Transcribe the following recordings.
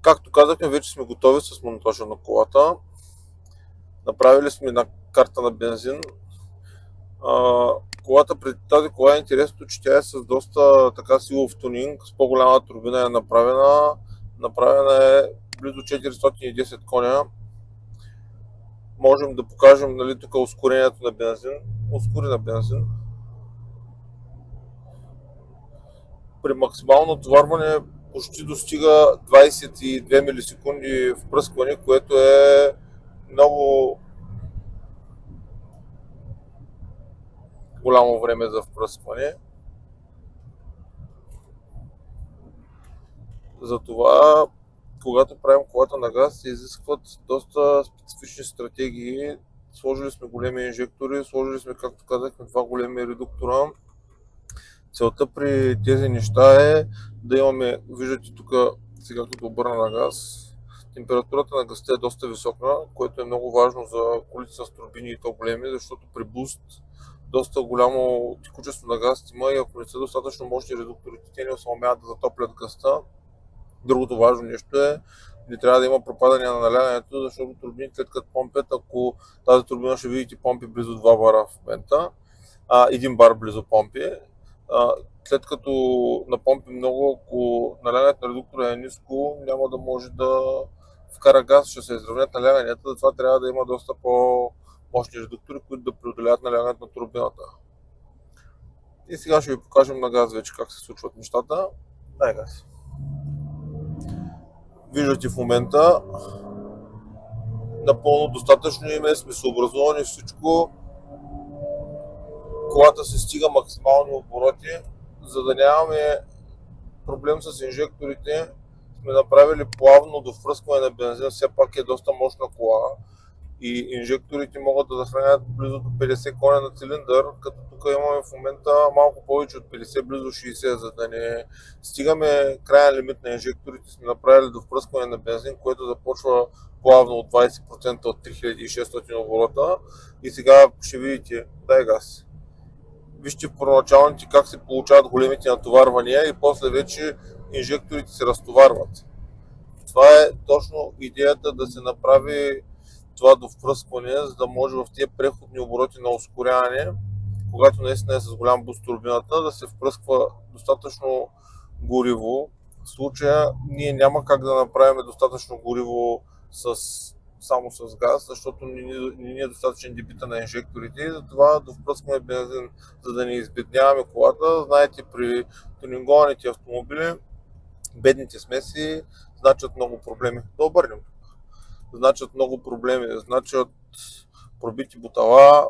Както казахме, вече сме готови с монтажа на колата. Направили сме една карта на бензин. Колата, преди тази кола е интересното, че тя е с доста така силов тунинг, с по-голяма турбина е направена. Направена е близо 410 коня. Можем да покажем, нали, тук ускорението на бензин. Ускори на бензин. При максимално отварване почти достига 22 милисекунди впръскване, което е много голямо време за впръскване. Затова, когато правим колата на газ, се изискват доста специфични стратегии. Сложили сме големи инжектори, сложили сме, както казахме, два големи редуктора. Целта при тези неща е да имаме, виждате тук, сега като обърна на газ, температурата на газта е доста висока, което е много важно за колите с турбини и то големи, защото при буст доста голямо текучество на газ има и ако не са достатъчно мощни редукторите, те не усъмняват да затоплят газта. Другото важно нещо е, не трябва да има пропадане на налягането, защото турбините след като помпят, ако тази турбина ще видите помпи близо 2 бара в момента, 1 бар близо помпи, след като напомпи много, ако налягането на редуктора е ниско, няма да може да вкара газ, ще се изравнят наляганията, затова трябва да има доста по-мощни редуктори, които да преодоляват налягането на турбината. И сега ще ви покажем на газ вече как се случват нещата. Дай газ. Виждате в момента напълно достатъчно име, сме съобразувани всичко. Колата се стига максимални обороти, за да нямаме проблем с инжекторите. Сме направили плавно до впръскване на бензин, все пак е доста мощна кола и инжекторите могат да захранят близо до 50 коня на цилиндър, като тук имаме в момента малко повече от 50, близо 60, за да не стигаме крайен лимит на инжекторите. Сме направили до впръскване на бензин, което започва плавно от 20% от 3600 оборота и сега ще видите, дай газ. Вижте в първоначалните как се получават големите натоварвания и после вече инжекторите се разтоварват. Това е точно идеята да се направи това до впръскване, за да може в тези преходни обороти на ускоряване, когато наистина е с голям буст турбината, да се впръсква достатъчно гориво. В случая ние няма как да направим достатъчно гориво само с газ, защото не е достатъчен дебита на инжекторите и затова да впръскваме бензин, за да не избедняваме колата. Знаете, при тунингованите автомобили бедните смеси значат много проблеми. Да обърнем. Значат много проблеми, значат пробити бутала,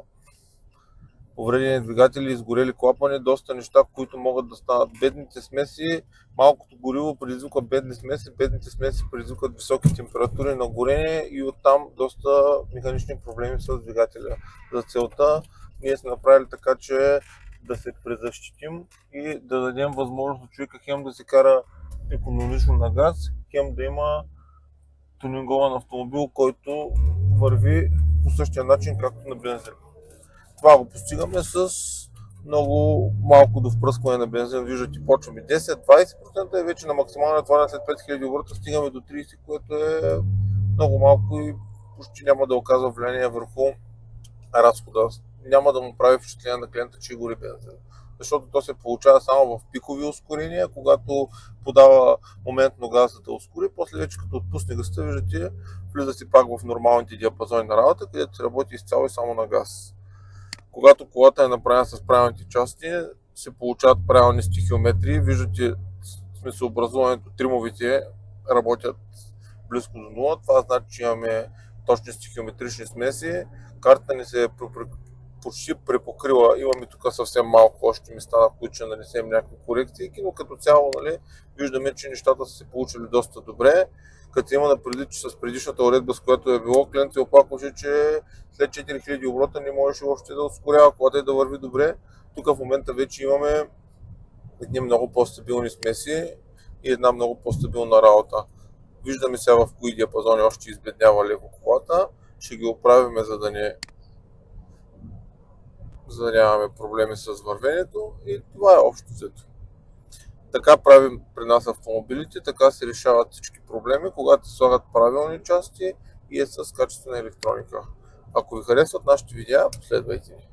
повредени двигатели, изгорели клапани, доста неща, които могат да станат. Бедните смеси, малкото гориво предизвиква бедни смеси, бедните смеси предизвикват високи температури на горене и оттам доста механични проблеми с двигателя. За целта ние сме направили така, че да се презащитим и да дадем възможност на човека хем да се кара икономично на газ, хем да има тунингован автомобил, който върви по същия начин, както на бензин. Това го постигаме с много малко до впръскване на бензин. Виждате, почваме 10-20% и вече на максимална отваряне след 5000 оборота стигаме до 30, което е много малко и почти няма да оказва влияние върху разхода. Няма да му прави впечатление на клиента, че гори бензин. Защото то се получава само в пикови ускорения, когато подава моментно газа да ускори, после вече като отпусне газта, виждате, влиза си пак в нормалните диапазони на работа, където се работи изцяло и само на газ. Когато колата е направена с правилните части, се получават правилни стихиометрии. Виждате, сме съобразуването, тримовите работят близко до 0. Това значи, че имаме точни стихиометрични смеси. Картата ни се е почти препокрила. Имаме тук съвсем малко още места, на които ще нанесем някакви корекции, но като цяло, нали, виждаме, че нещата са се получили доста добре. Като има на предвид, че с предишната уредба, с която е било, клиент се оплакваше, че след 4000 оборота не можеше въобще да ускорява колата и да върви добре. Тук в момента вече имаме едни много по-стабилни смеси и една много по-стабилна работа. Виждаме сега в кои диапазони още избеднява леко колата. Ще ги оправиме, за да нямаме проблеми с вървенето и това е общо взето. Така правим при нас автомобилите, така се решават всички проблеми, когато се слагат правилни части и е с качествена електроника. Ако ви харесват нашите видеа, последвайте ни.